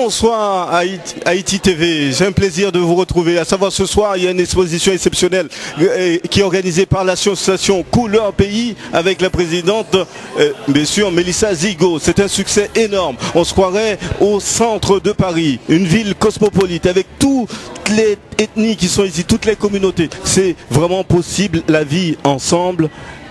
Bonsoir Haïti TV, j'ai un plaisir de vous retrouver. À savoir ce soir, il y a une exposition exceptionnelle qui est organisée par l'association Couleur Pays avec la présidente, bien sûr, Mélissa Zigo. C'est un succès énorme. On se croirait au centre de Paris, une ville cosmopolite avec toutes les ethnies qui sont ici, toutes les communautés. C'est vraiment possible, la vie ensemble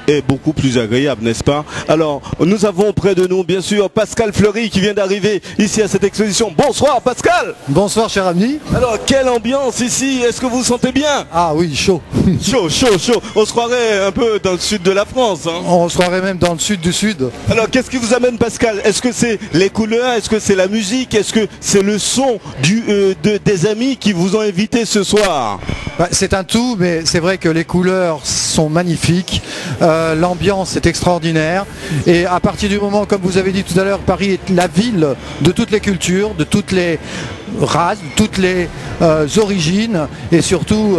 est beaucoup plus agréable, n'est-ce pas? Alors, nous avons près de nous, bien sûr, Pascal Fleury qui vient d'arriver ici à cette exposition. Bonsoir Pascal. Bonsoir cher ami. Alors, quelle ambiance ici, est-ce que vous vous sentez bien? Ah oui, chaud. Chaud. On se croirait un peu dans le sud de la France. Hein. On se croirait même dans le sud du sud. Alors, qu'est-ce qui vous amène Pascal? Est-ce que c'est les couleurs? Est-ce que c'est la musique? Est-ce que c'est le son des amis qui vous ont invité ce soir? C'est un tout, mais c'est vrai que les couleurs sont magnifiques. L'ambiance est extraordinaire. Et à partir du moment, comme vous avez dit tout à l'heure, Paris est la ville de toutes les cultures, de toutes les races, de toutes les origines et surtout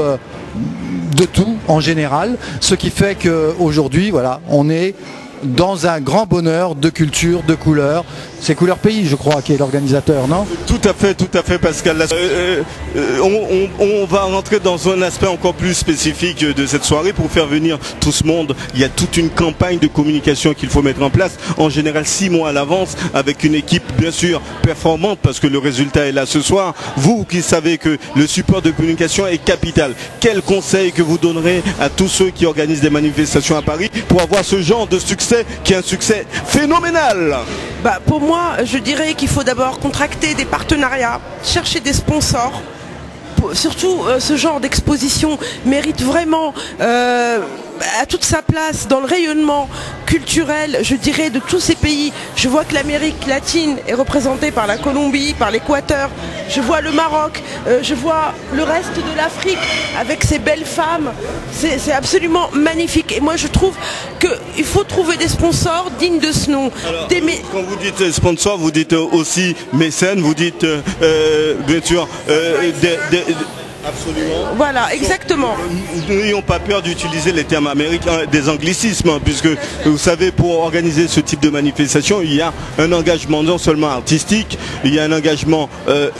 de tout en général. Ce qui fait qu'aujourd'hui, voilà, on est dans un grand bonheur de culture, de couleurs. C'est Couleur Pays, je crois, qui est l'organisateur, non? Tout à fait, Pascal. On va rentrer dans un aspect encore plus spécifique de cette soirée pour faire venir tout ce monde. Il y a toute une campagne de communication qu'il faut mettre en place, en général 6 mois à l'avance, avec une équipe bien sûr performante, parce que le résultat est là ce soir. Vous qui savez que le support de communication est capital, quel conseil que vous donnerez à tous ceux qui organisent des manifestations à Paris pour avoir ce genre de succès qui est un succès phénoménal? Pour moi, je dirais qu'il faut d'abord contracter des partenariats, chercher des sponsors. Surtout, ce genre d'exposition mérite vraiment à toute sa place dans le rayonnement culturel, je dirais, de tous ces pays. Je vois que l'Amérique latine est représentée par la Colombie, par l'Équateur. Je vois le Maroc, je vois le reste de l'Afrique avec ses belles femmes. C'est absolument magnifique. Et moi, je trouve qu'il faut trouver des sponsors dignes de ce nom. Alors, quand vous dites sponsor, vous dites aussi mécène, vous dites bien sûr absolument. Voilà, exactement. Nous n'ayons pas peur d'utiliser les termes américains, des anglicismes, puisque vous savez, pour organiser ce type de manifestation, il y a un engagement non seulement artistique, il y a un engagement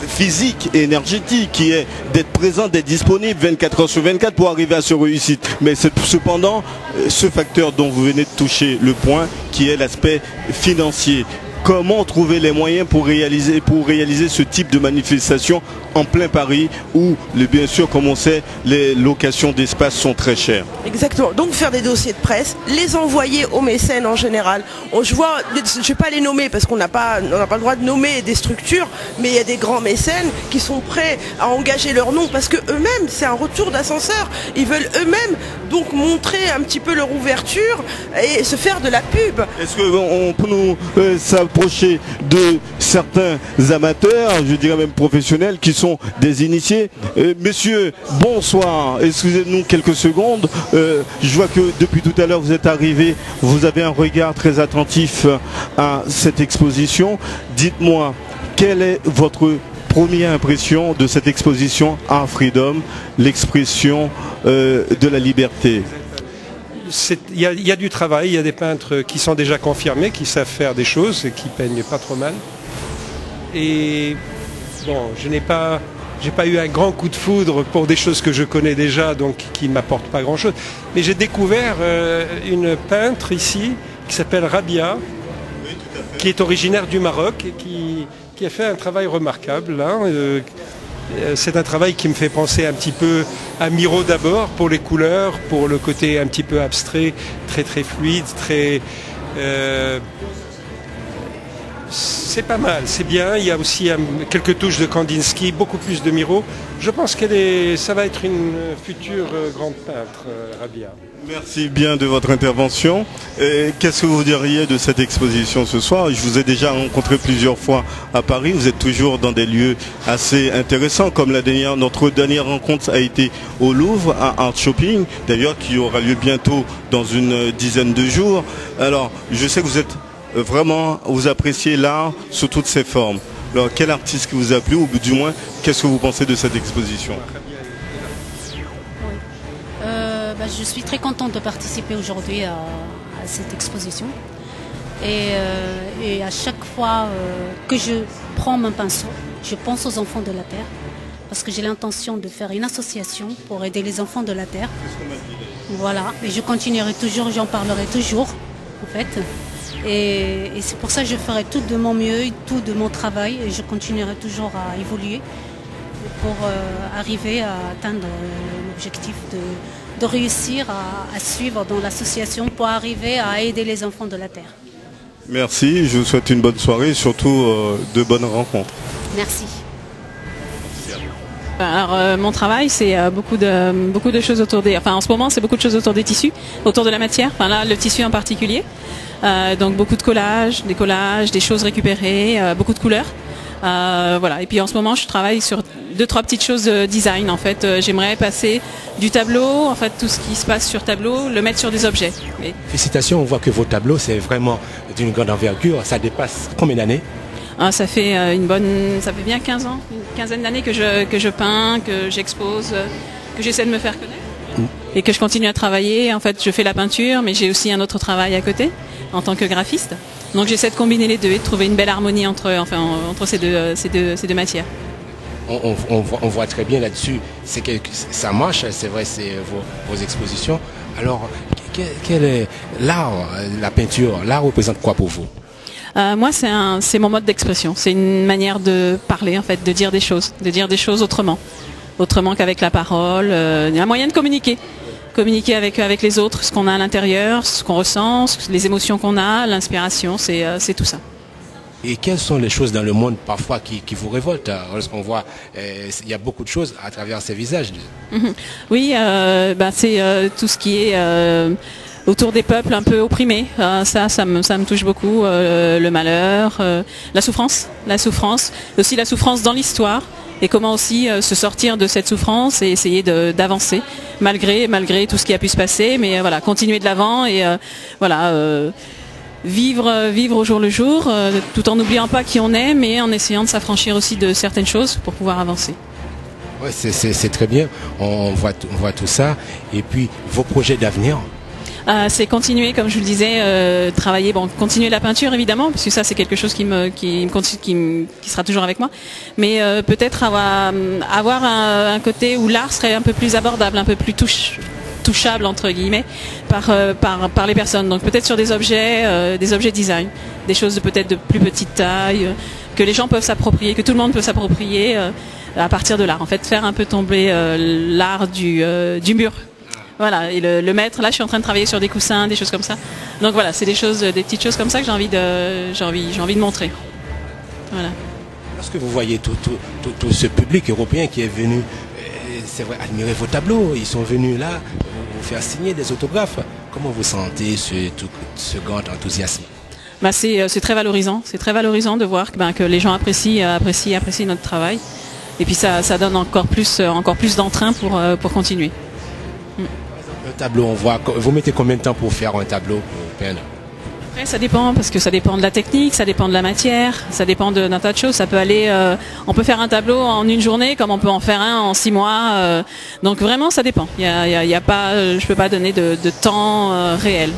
physique et énergétique qui est d'être présent, d'être disponible 24 heures sur 24 pour arriver à ce réussite. Mais c'est cependant ce facteur dont vous venez de toucher le point, qui est l'aspect financier. Comment trouver les moyens pour réaliser ce type de manifestation en plein Paris où, bien sûr, comme on sait, les locations d'espace sont très chères? Exactement. Donc faire des dossiers de presse, les envoyer aux mécènes en général. Je ne vais pas les nommer parce qu'on n'a pas le droit de nommer des structures, mais il y a des grands mécènes qui sont prêts à engager leur nom parce que eux-mêmes, c'est un retour d'ascenseur. Ils veulent eux-mêmes donc montrer un petit peu leur ouverture et se faire de la pub. Est-ce qu'on peut nous s'approcher de certains amateurs, je dirais même professionnels, qui sont des initiés? Messieurs, bonsoir, excusez-nous quelques secondes. Je vois que depuis tout à l'heure vous êtes arrivés, vous avez un regard très attentif à cette exposition. Dites-moi, quelle est votre première impression de cette exposition Art Freedom, l'expression de la liberté? Il y a du travail, il y a des peintres qui sont déjà confirmés, qui savent faire des choses et qui peignent pas trop mal. Et bon, j'ai pas eu un grand coup de foudre pour des choses que je connais déjà, donc qui ne m'apportent pas grand-chose. Mais j'ai découvert une peintre ici qui s'appelle Rabia, qui est originaire du Maroc et qui a fait un travail remarquable. Là. C'est un travail qui me fait penser un petit peu à Miro d'abord, pour les couleurs, pour le côté un petit peu abstrait, très très fluide, très... c'est pas mal, c'est bien. Il y a aussi quelques touches de Kandinsky, beaucoup plus de Miro. Je pense ça va être une future grande peintre, Rabia. Merci bien de votre intervention. Qu'est-ce que vous diriez de cette exposition ce soir? Je vous ai déjà rencontré plusieurs fois à Paris. Vous êtes toujours dans des lieux assez intéressants, comme notre dernière rencontre a été au Louvre, à Art Shopping, d'ailleurs qui aura lieu bientôt dans une dizaine de jours. Alors, je sais que vous êtes vraiment, vous appréciez l'art sous toutes ses formes. Alors, quel artiste qui vous a plu, ou du moins, qu'est-ce que vous pensez de cette exposition? Je suis très contente de participer aujourd'hui à cette exposition. Et à chaque fois que je prends mon pinceau, je pense aux enfants de la Terre. Parce que j'ai l'intention de faire une association pour aider les enfants de la Terre. Voilà, et je continuerai toujours, j'en parlerai toujours, en fait. Et c'est pour ça que je ferai tout de mon mieux, tout de mon travail, et je continuerai toujours à évoluer pour arriver à atteindre l'objectif de réussir à suivre dans l'association pour arriver à aider les enfants de la Terre. Merci, je vous souhaite une bonne soirée et surtout de bonnes rencontres. Merci. Alors mon travail c'est beaucoup de choses autour des, enfin en ce moment c'est beaucoup de choses autour des tissus, autour de la matière, enfin là le tissu en particulier, donc beaucoup de collages, des choses récupérées, beaucoup de couleurs, voilà. Et puis en ce moment je travaille sur 2-3 petites choses de design en fait. J'aimerais passer du tableau, en fait tout ce qui se passe sur tableau, le mettre sur des objets. Et... Félicitations, on voit que vos tableaux c'est vraiment d'une grande envergure. Ça dépasse combien d'années? Ça fait ça fait bien 15 ans, une quinzaine d'années que je peins, que j'expose, que j'essaie de me faire connaître et que je continue à travailler. En fait, je fais la peinture, mais j'ai aussi un autre travail à côté en tant que graphiste. Donc j'essaie de combiner les deux et de trouver une belle harmonie entre ces deux matières. On voit très bien là-dessus, ça marche, c'est vrai, c'est vos expositions. Alors, quel est l'art, la peinture, l'art représente quoi pour vous? Moi, c'est mon mode d'expression. C'est une manière de parler, en fait, de dire des choses autrement qu'avec la parole. Un moyen de communiquer avec les autres, ce qu'on a à l'intérieur, ce qu'on ressent, les émotions qu'on a, l'inspiration, c'est tout ça. Et quelles sont les choses dans le monde parfois qui vous révoltent? Lorsqu'on voit, il y a beaucoup de choses à travers ces visages. Oui, c'est tout ce qui est autour des peuples un peu opprimés. Ça me touche beaucoup. Le malheur, la souffrance, aussi la souffrance dans l'histoire. Et comment aussi se sortir de cette souffrance et essayer d'avancer malgré tout ce qui a pu se passer. Mais voilà, continuer de l'avant et vivre au jour le jour, tout en n'oubliant pas qui on est, mais en essayant de s'affranchir aussi de certaines choses pour pouvoir avancer. Ouais, c'est très bien. On voit tout ça. Et puis vos projets d'avenir. C'est continuer, comme je vous le disais, continuer la peinture évidemment, parce que ça c'est quelque chose qui sera toujours avec moi. Mais peut-être avoir un côté où l'art serait un peu plus abordable, un peu plus touchable entre guillemets par les personnes. Donc peut-être sur des objets design, des choses peut-être de plus petite taille, que les gens peuvent s'approprier, que tout le monde peut s'approprier à partir de l'art. En fait, faire un peu tomber l'art du mur. Voilà, et le mettre. Là, je suis en train de travailler sur des coussins, des choses comme ça. Donc voilà, c'est des petites choses comme ça que j'ai envie de montrer. Voilà. Lorsque vous voyez tout ce public européen qui est venu, c'est vrai, admirer vos tableaux, ils sont venus là vous faire signer des autographes. Comment vous sentez ce grand enthousiasme? C'est très valorisant. C'est très valorisant de voir que les gens apprécient notre travail. Et puis ça donne encore plus d'entrain pour continuer. Un tableau, on voit. Vous mettez combien de temps pour faire un tableau pour peindre? Après, ça dépend, parce que ça dépend de la technique, ça dépend de la matière, ça dépend d'un tas de choses. Ça peut aller, on peut faire un tableau en une journée, comme on peut en faire un en 6 mois. Donc vraiment, ça dépend. Il y a pas, je peux pas donner de temps réel.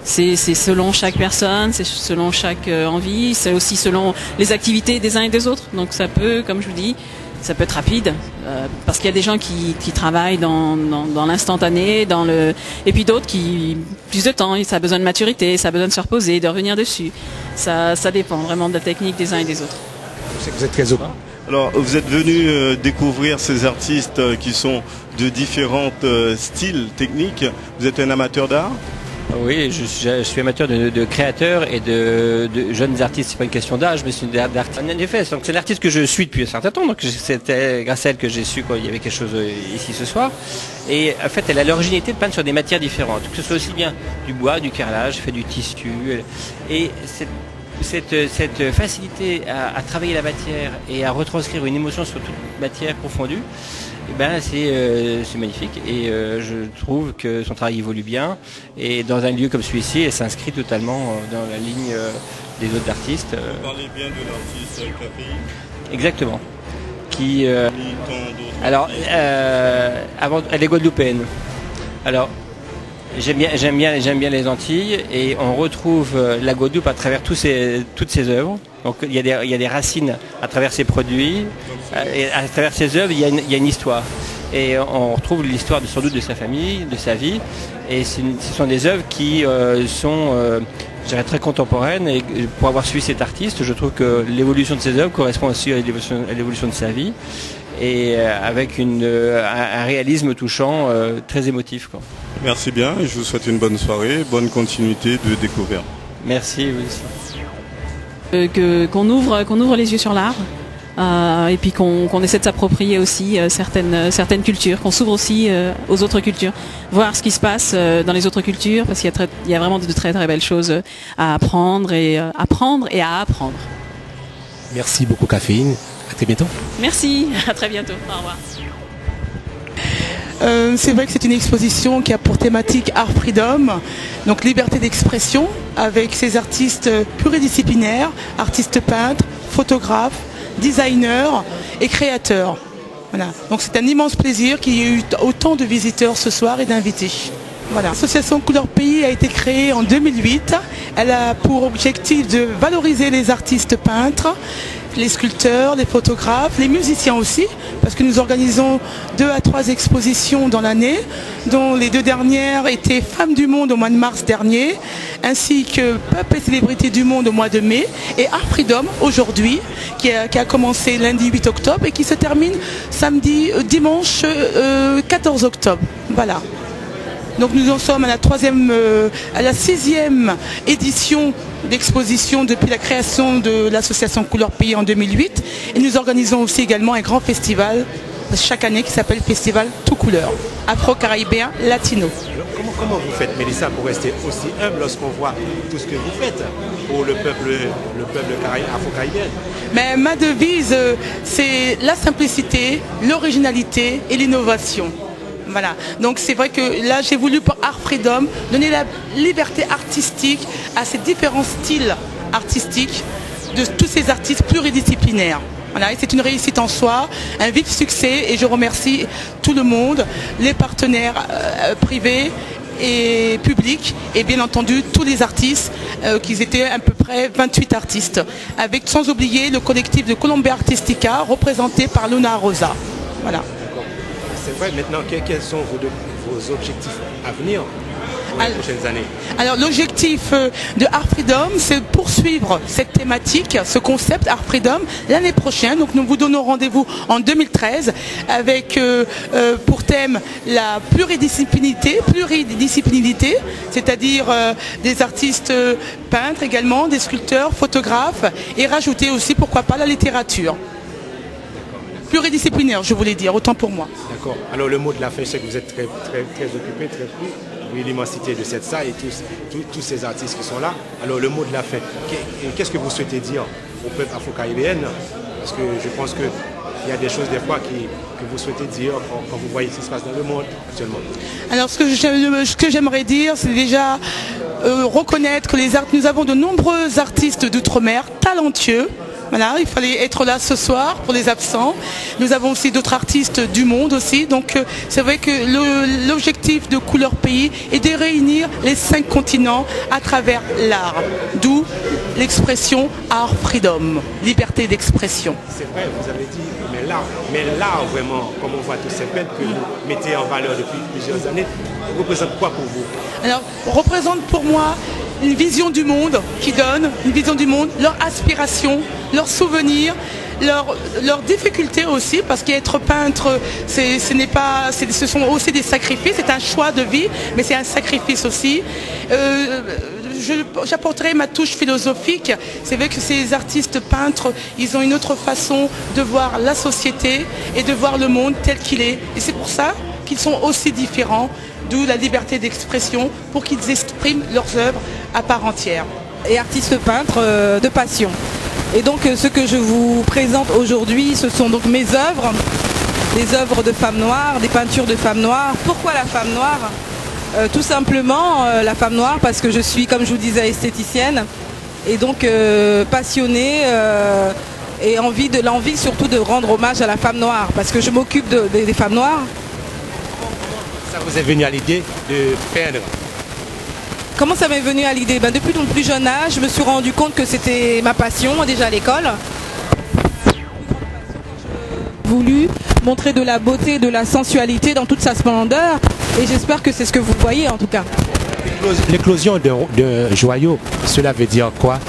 C'est selon chaque personne, c'est selon chaque envie, c'est aussi selon les activités des uns et des autres. Donc ça peut, comme je vous dis, ça peut être rapide, parce qu'il y a des gens qui travaillent dans l'instantané, et puis d'autres qui plus de temps, ça a besoin de maturité, ça a besoin de se reposer, de revenir dessus. Ça dépend vraiment de la technique des uns et des autres. Je sais que vous êtes très heureux. Alors, vous êtes venu découvrir ces artistes qui sont de différents styles techniques. Vous êtes un amateur d'art? Oui, je suis amateur de créateurs et de jeunes artistes. C'est pas une question d'âge, mais c'est une d'artiste. En effet, donc c'est l'artiste que je suis depuis un certain temps. Donc c'était grâce à elle que j'ai su qu'il y avait quelque chose ici ce soir. Et en fait, elle a l'originalité de peindre sur des matières différentes, que ce soit aussi bien du bois, du carrelage, fait du tissu. Et cette facilité à travailler la matière et à retranscrire une émotion sur toute matière confondue, c'est magnifique, et je trouve que son travail évolue bien, et dans un lieu comme celui-ci, elle s'inscrit totalement dans la ligne des autres artistes. Vous parlez bien de l'artiste Caféine. Exactement. Alors, elle est guadeloupéenne. Alors, J'aime bien les Antilles et on retrouve la Guadeloupe à travers toutes ces œuvres. Donc il y a des racines à travers ces produits et à travers ces œuvres il y a une histoire. Et on retrouve l'histoire sans doute de sa famille, de sa vie. Et ce sont des œuvres qui sont je dirais très contemporaines. Et pour avoir suivi cet artiste, je trouve que l'évolution de ses œuvres correspond aussi à l'évolution de sa vie. Et avec un réalisme touchant, très émotif, quoi. Merci bien et je vous souhaite une bonne soirée, bonne continuité de découverte. Merci, vous aussi. Qu'on ouvre les yeux sur l'art et puis qu'on essaie de s'approprier aussi certaines cultures, qu'on s'ouvre aussi aux autres cultures, voir ce qui se passe dans les autres cultures, parce qu'il y a vraiment de très très belles choses à apprendre et à apprendre. Merci beaucoup Caféine, à très bientôt. Merci, à très bientôt, au revoir. C'est vrai que c'est une exposition qui a pour thématique Art Freedom, donc liberté d'expression, avec ces artistes pluridisciplinaires, artistes peintres, photographes, designers et créateurs. Voilà. Donc c'est un immense plaisir qu'il y ait eu autant de visiteurs ce soir et d'invités. Voilà. L'association Couleur Pays a été créée en 2008. Elle a pour objectif de valoriser les artistes peintres, les sculpteurs, les photographes, les musiciens aussi, parce que nous organisons 2 à 3 expositions dans l'année, dont les 2 dernières étaient Femmes du Monde au mois de mars dernier, ainsi que Peuple et Célébrités du Monde au mois de mai, et Art Freedom aujourd'hui, qui a commencé lundi 8 octobre et qui se termine dimanche 14 octobre. Voilà. Donc nous en sommes à la 6e édition d'exposition depuis la création de l'association Couleur Pays en 2008. Et nous organisons aussi également un grand festival chaque année qui s'appelle Festival Tout Couleur, afro-caribéen latino. Alors, comment vous faites, Mélissa, pour rester aussi humble lorsqu'on voit tout ce que vous faites pour le peuple afro-caribéen? Mais ma devise, c'est la simplicité, l'originalité et l'innovation. Voilà. Donc c'est vrai que là j'ai voulu pour Art Freedom donner la liberté artistique à ces différents styles artistiques de tous ces artistes pluridisciplinaires. Voilà, et c'est une réussite en soi, un vif succès et je remercie tout le monde, les partenaires privés et publics et bien entendu tous les artistes qui étaient à peu près 28 artistes, avec sans oublier le collectif de Colombia Artistica représenté par Luna Rosa. Voilà. C'est vrai, maintenant, quels sont vos objectifs à venir pour les prochaines années? Alors l'objectif de Art Freedom, c'est de poursuivre cette thématique, ce concept Art Freedom l'année prochaine. Donc nous vous donnons rendez-vous en 2013 avec pour thème la pluridisciplinarité, c'est-à-dire des artistes peintres également, des sculpteurs, photographes et rajouter aussi pourquoi pas la littérature. Pluridisciplinaire, je voulais dire, autant pour moi. D'accord. Alors le mot de la fin, je sais que vous êtes très occupé, très pris. Oui, l'immensité de cette salle et tous ces artistes qui sont là. Alors le mot de la fin, qu'est-ce que vous souhaitez dire au peuple afro-caribéen? Parce que je pense qu'il y a des choses des fois que vous souhaitez dire quand vous voyez ce qui se passe dans le monde actuellement. Alors ce que j'aimerais dire, c'est déjà reconnaître que nous avons de nombreux artistes d'outre-mer talentueux. Voilà, il fallait être là ce soir pour les absents. Nous avons aussi d'autres artistes du monde aussi. Donc c'est vrai que l'objectif de Couleur Pays est de réunir les 5 continents à travers l'art. D'où l'expression Art Freedom, liberté d'expression. C'est vrai, vous avez dit, mais l'art vraiment, comme on voit tous ces peintres que vous mettez en valeur depuis plusieurs années, représente quoi pour vous? Alors, représente pour moi une vision du monde qui donne, une vision du monde, leur aspiration, leurs souvenirs, leurs difficultés aussi, parce qu'être peintre, ce sont aussi des sacrifices, c'est un choix de vie, mais c'est un sacrifice aussi. J'apporterai ma touche philosophique. C'est vrai que ces artistes peintres, ils ont une autre façon de voir la société et de voir le monde tel qu'il est. Et c'est pour ça qu'ils sont aussi différents, d'où la liberté d'expression, pour qu'ils expriment leurs œuvres à part entière. Et artiste peintre de passion. Et donc ce que je vous présente aujourd'hui, ce sont donc mes œuvres, des œuvres de femmes noires, des peintures de femmes noires. Pourquoi la femme noire? Tout simplement la femme noire parce que je suis, comme je vous disais, esthéticienne et donc passionnée et l'envie surtout de rendre hommage à la femme noire parce que je m'occupe des femmes noires. Ça vous est venu à l'idée de peindre Comment ça m'est venu à l'idée? Depuis mon plus jeune âge, je me suis rendu compte que c'était ma passion déjà à l'école. J'ai voulu montrer de la beauté, de la sensualité dans toute sa splendeur et j'espère que c'est ce que vous voyez en tout cas. L'éclosion d'un joyau, cela veut dire quoi?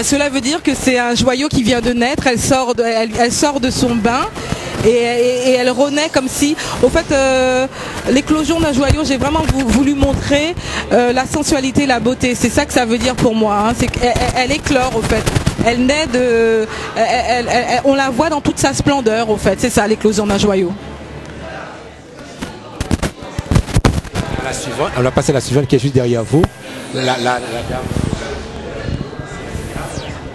Cela veut dire que c'est un joyau qui vient de naître, elle sort de son bain et elle renaît comme si, au fait, l'éclosion d'un joyau, j'ai vraiment voulu montrer la sensualité, la beauté. C'est ça que ça veut dire pour moi. Hein. C'est qu'elle éclore, au fait. Elle naît de, on la voit dans toute sa splendeur, au fait. C'est ça l'éclosion d'un joyau. La suivante, on va passer à la suivante qui est juste derrière vous. La dame.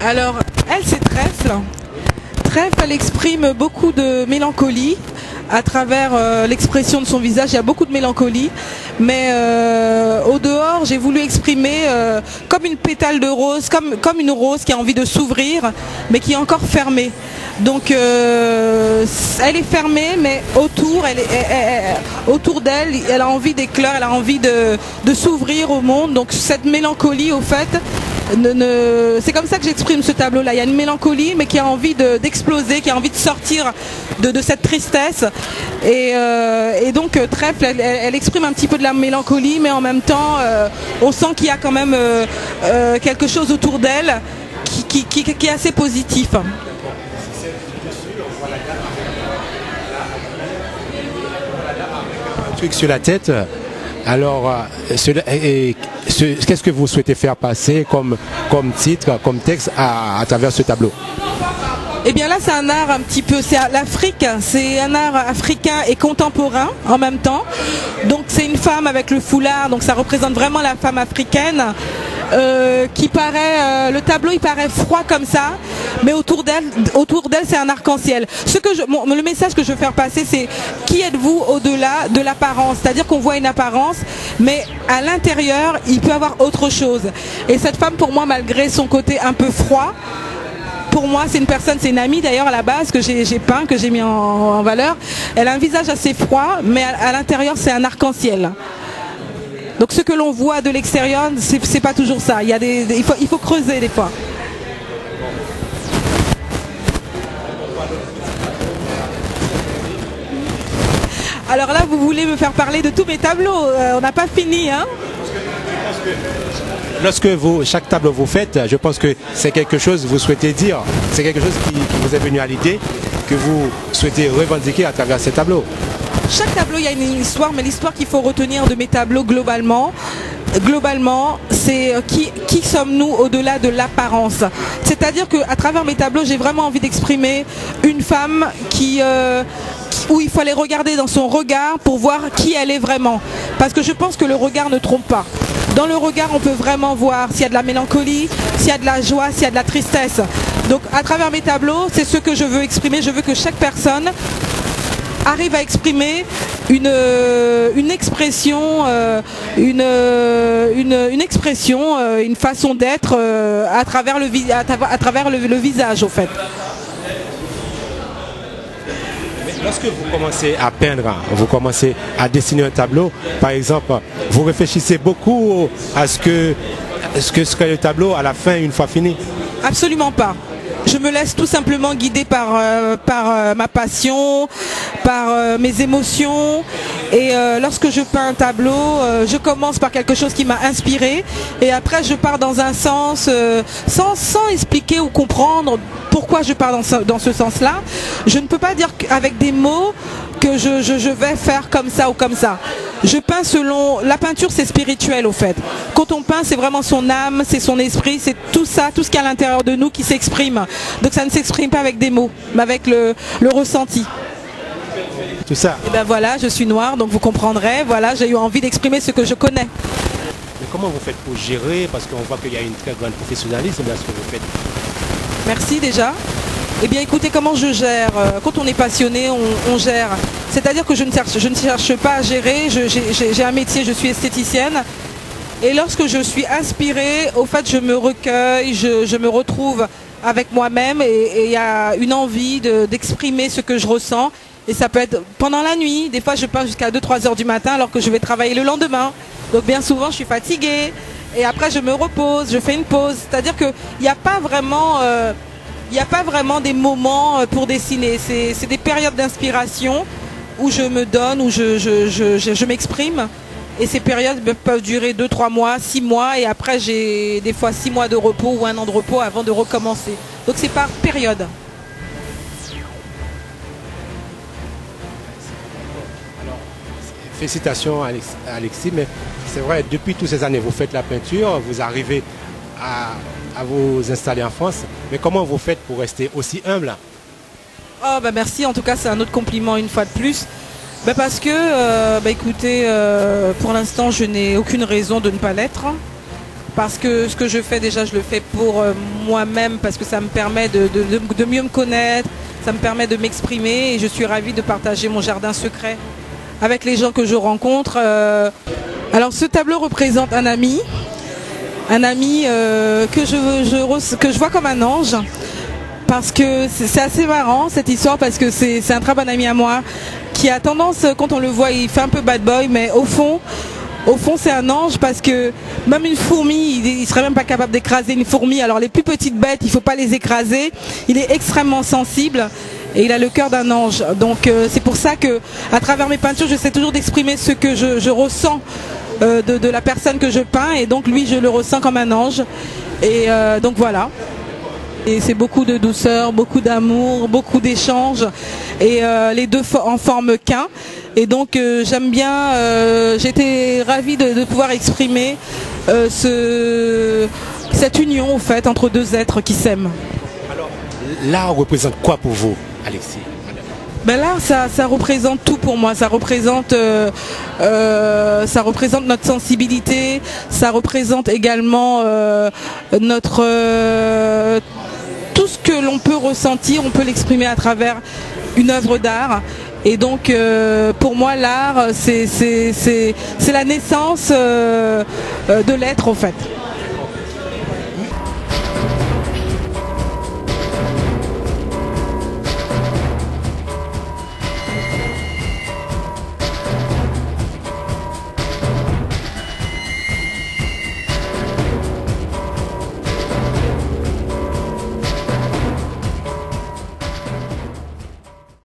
Alors, elle, c'est Trèfle. Trèfle, elle exprime beaucoup de mélancolie à travers l'expression de son visage. Il y a beaucoup de mélancolie. Mais au dehors, j'ai voulu exprimer comme une pétale de rose, comme une rose qui a envie de s'ouvrir, mais qui est encore fermée. Donc, elle est fermée, mais autour d'elle, elle a envie d'éclore, elle a envie de s'ouvrir au monde. Donc, cette mélancolie, au fait, c'est comme ça que j'exprime ce tableau-là. Il y a une mélancolie, mais qui a envie d'exploser, qui a envie de sortir de cette tristesse. Et donc, Trèfle, elle exprime un petit peu de la mélancolie, mais en même temps, on sent qu'il y a quand même quelque chose autour d'elle qui est assez positif. Un truc sur la tête. Alors, qu'est-ce que vous souhaitez faire passer comme titre, comme texte à travers ce tableau? Eh bien là, c'est un art un petit peu, c'est l'Afrique, c'est un art africain et contemporain en même temps. Donc c'est une femme avec le foulard, donc ça représente vraiment la femme africaine. Qui paraît, le tableau il paraît froid comme ça, mais autour d'elle c'est un arc-en-ciel. Le message que je veux faire passer, c'est qui êtes-vous au-delà de l'apparence, c'est-à-dire qu'on voit une apparence, mais à l'intérieur il peut y avoir autre chose. Et cette femme, pour moi, malgré son côté un peu froid, pour moi c'est une personne, c'est une amie d'ailleurs à la base que j'ai peint, que j'ai mis en valeur. Elle a un visage assez froid, mais à l'intérieur c'est un arc-en-ciel. Donc ce que l'on voit de l'extérieur, c'est pas toujours ça. Il faut creuser des fois. Alors là, vous voulez me faire parler de tous mes tableaux. On n'a pas fini, hein? Lorsque chaque tableau vous faites, je pense que c'est quelque chose que vous souhaitez dire. C'est quelque chose qui vous est venu à l'idée, que vous souhaitez revendiquer à travers ces tableaux. Chaque tableau, il y a une histoire, mais l'histoire qu'il faut retenir de mes tableaux globalement, c'est qui sommes-nous au-delà de l'apparence. C'est-à-dire qu'à travers mes tableaux, j'ai vraiment envie d'exprimer une femme où il faut aller regarder dans son regard pour voir qui elle est vraiment. Parce que je pense que le regard ne trompe pas. Dans le regard, on peut vraiment voir s'il y a de la mélancolie, s'il y a de la joie, s'il y a de la tristesse. Donc à travers mes tableaux, c'est ce que je veux exprimer. Je veux que chaque personne arrive à exprimer une expression, une façon d'être à travers le visage, au fait. Lorsque vous commencez à peindre, vous commencez à dessiner un tableau, par exemple, vous réfléchissez beaucoup à ce que serait le tableau à la fin, une fois fini? Absolument pas. Je me laisse tout simplement guider par ma passion, par mes émotions. Et lorsque je peins un tableau, je commence par quelque chose qui m'a inspiré. Et après, je pars dans un sens sans expliquer ou comprendre pourquoi je pars dans ce sens-là. Je ne peux pas dire avec des mots que je vais faire comme ça ou comme ça. Je peins selon... La peinture, c'est spirituel, au fait. Quand on peint, c'est vraiment son âme, c'est son esprit, c'est tout ça, tout ce qu'il y a à l'intérieur de nous qui s'exprime. Donc ça ne s'exprime pas avec des mots, mais avec le ressenti. Tout ça. Et ben voilà, je suis noire, donc vous comprendrez. Voilà, j'ai eu envie d'exprimer ce que je connais. Mais comment vous faites pour gérer? Parce qu'on voit qu'il y a une très grande professionnalisme dans ce que vous faites. Merci déjà. Eh bien écoutez, comment je gère? Quand on est passionné, on gère. C'est-à-dire que je ne cherche pas à gérer, j'ai un métier, je suis esthéticienne. Et lorsque je suis inspirée, au fait, je me recueille, je me retrouve avec moi-même et il y a une envie d'exprimer ce que je ressens. Et ça peut être pendant la nuit. Des fois, je peins jusqu'à 2-3 heures du matin alors que je vais travailler le lendemain. Donc bien souvent, je suis fatiguée. Et après, je me repose, je fais une pause. C'est-à-dire qu'il n'y a pas vraiment... il n'y a pas vraiment des moments pour dessiner. C'est des périodes d'inspiration où je me donne, où je m'exprime. Et ces périodes peuvent durer 2-3 mois, 6 mois. Et après, j'ai des fois 6 mois de repos ou 1 an de repos avant de recommencer. Donc c'est par période. Félicitations Alexis, mais c'est vrai, depuis toutes ces années, vous faites la peinture, vous arrivez à vous installer en France, mais comment vous faites pour rester aussi humble? Oh, bah merci, en tout cas c'est un autre compliment une fois de plus. Bah parce que, écoutez, pour l'instant je n'ai aucune raison de ne pas l'être. Parce que ce que je fais déjà, je le fais pour moi-même, parce que ça me permet de mieux me connaître, ça me permet de m'exprimer et je suis ravie de partager mon jardin secret avec les gens que je rencontre. Alors ce tableau représente un ami que je vois comme un ange. Parce que c'est assez marrant cette histoire, parce que c'est un très bon ami à moi qui a tendance, quand on le voit, il fait un peu bad boy, mais au fond c'est un ange, parce que même une fourmi, il serait même pas capable d'écraser une fourmi. Alors les plus petites bêtes, il faut pas les écraser. Il est extrêmement sensible et il a le cœur d'un ange. Donc c'est pour ça que à travers mes peintures, j'essaie toujours d'exprimer ce que je ressens de la personne que je peins, et donc lui je le ressens comme un ange. Et donc voilà. Et c'est beaucoup de douceur, beaucoup d'amour, beaucoup d'échanges, et les deux en forme qu'un. Et donc j'aime bien, j'étais ravie de pouvoir exprimer cette union en fait entre deux êtres qui s'aiment. Alors, l'art représente quoi pour vous, Alexis? Ben l'art, ça représente tout pour moi. Ça représente notre sensibilité. Ça représente également tout ce que l'on peut ressentir, on peut l'exprimer à travers une œuvre d'art. Et donc pour moi l'art c'est la naissance de l'être en fait.